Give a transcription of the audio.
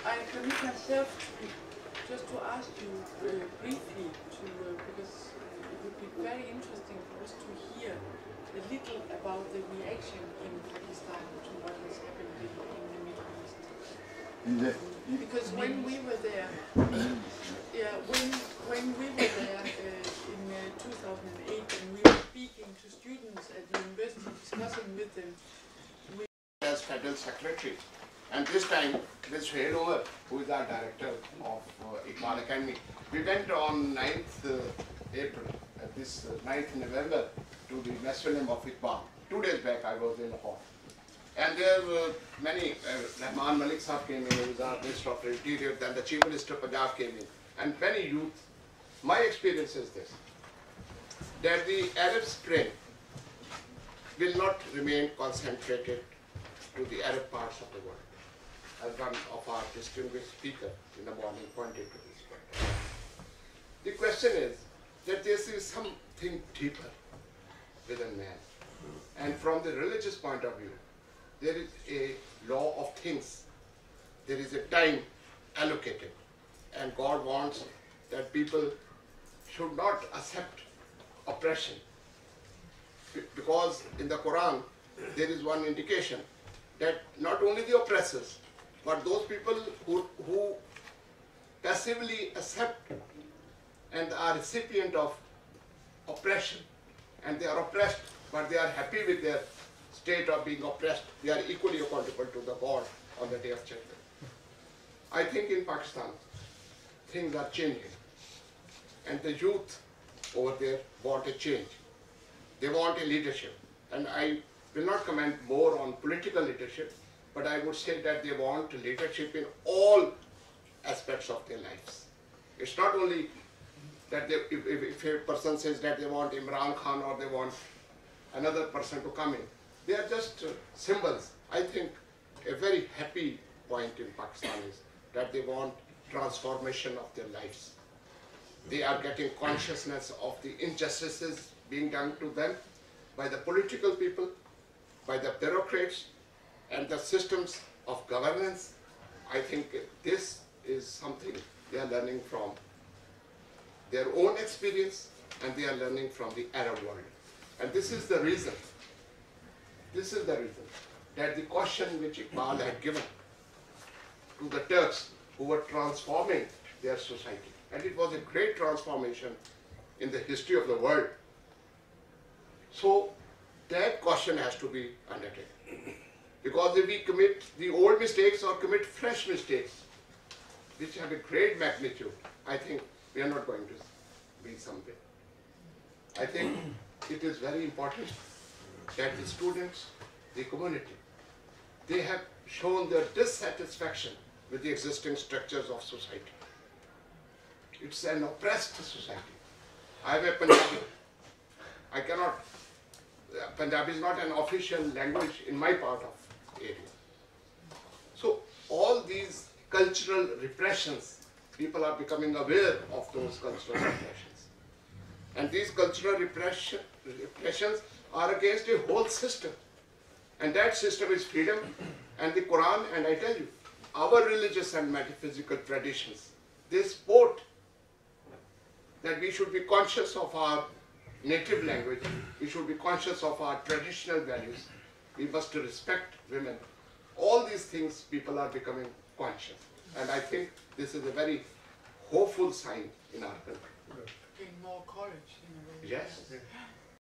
I permit myself just to ask you briefly because it would be very interesting for us to hear a little about the reaction in Pakistan to what has happened in the Middle East. Because when we were there, when we were there in 2008, and we were speaking to students at the university, discussing with them. As Federal Secretary, and this time with Shahid, who is our director of Iqbal Academy, we went on 9th April, this 9th November, to the National of Iqbal. 2 days back I was in Lahore. And there were many, Rahman Malik Sahab came in, who was our Minister of Interior, then the Chief Minister of Punjab came in, and many youth. My experience is this, that the Arab Spring will not remain concentrated to the Arab parts of the world, as one of our distinguished speakers in the morning pointed to this point. The question is that there is something deeper within man, and from the religious point of view, there is a law of things. There is a time allocated, and God wants that people should not accept oppression, because in the Quran there is one indication that not only the oppressors, but those people who passively accept and are recipient of oppression, and they are oppressed, but they are happy with their state of being oppressed, they are equally accountable to the God on the Day of Judgment. I think in Pakistan, things are changing, and the youth over there want a change. They want a leadership, and I will not comment more on political leadership, but I would say that they want leadership in all aspects of their lives. It's not only that if a person says that they want Imran Khan or they want another person to come in, they are just symbols. I think a very happy point in Pakistan is that they want transformation of their lives. They are getting consciousness of the injustices being done to them by the political people, by the bureaucrats, and the systems of governance. I think this is something they are learning from their own experience, and they are learning from the Arab world. And this is the reason that the caution which Iqbal had given to the Turks who were transforming their society, and it was a great transformation in the history of the world. So that caution has to be undertaken. Because if we commit the old mistakes or commit fresh mistakes, which have a great magnitude, I think we are not going to be somewhere. I think it is very important that the students, the community, they have shown their dissatisfaction with the existing structures of society. It's an oppressed society. I am a Punjabi. I cannot, Punjabi is not an official language in my part of area. So all these cultural repressions, people are becoming aware of those cultural repressions. And these cultural repressions are against a whole system. And that system is freedom and the Quran, and I tell you, our religious and metaphysical traditions, they support that we should be conscious of our native language, we should be conscious of our traditional values, we must respect women. All these things people are becoming conscious. And I think this is a very hopeful sign in our country. Gain more courage in a way. Yes.